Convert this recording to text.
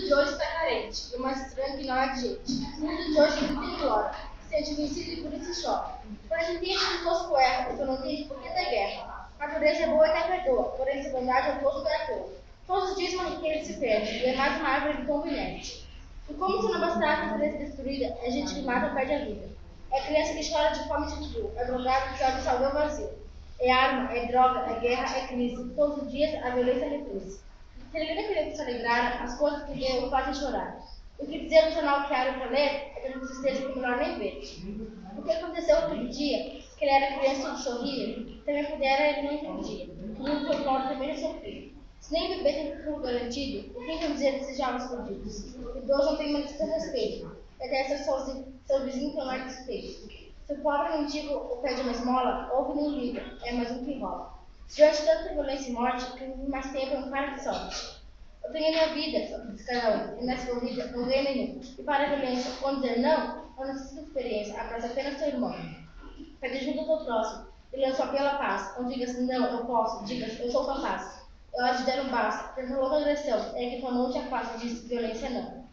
de hoje está carente, e o mais estranho que não é de gente. O mundo de hoje grita e implora, se sente vencido e por isso chora. Quando a gente entende que o tosco erra, então não entende por que da guerra. A natureza é boa e até perdoa, porém se a bondade é o tosco é touro. Todos os dias uma riqueza se perde, e é mais uma árvore de tombo inerte. E como se não bastasse a natureza destruída, é gente que mata ou perde a vida. É criança que chora de fome e de frio, é drogado que joga o salgão vazio. É arma, é droga, é guerra, é crise. Todos os dias a violência reprisa. Se ele não queria se alegrar, as coisas que deu fazem chorar. O que dizer no jornal que era para ler é que não esteja que melhor nem ver. O que aconteceu aquele dia, que ele era criança e sorria, também pudera ele não entendia. O mundo foi pobre também não sofria. Se nem bebê tem futuro garantido, o que então dizer desses jovens perdidos? O idoso não tem mais seu respeito, até seu vizinho tem mais respeito. Se o pobre mendigo ou pede uma esmola, ouve e não liga, é mais um que enrola. Se diante de tanta violência e morte, quem vive mais tempo é um cara de sorte. Eu tenho a minha vida, só que diz cada um, e nessa corrida não ganho nenhum. E para a violência, quando dizer não necessita de experiência, abraça apenas teu irmão. Pede ajuda ao teu próximo, e lança só pela paz. Não digas não, eu posso, digas eu sou capaz. É hora de dar um basta, tenta louca agressão, é que tua mão te afasta, diz violência não.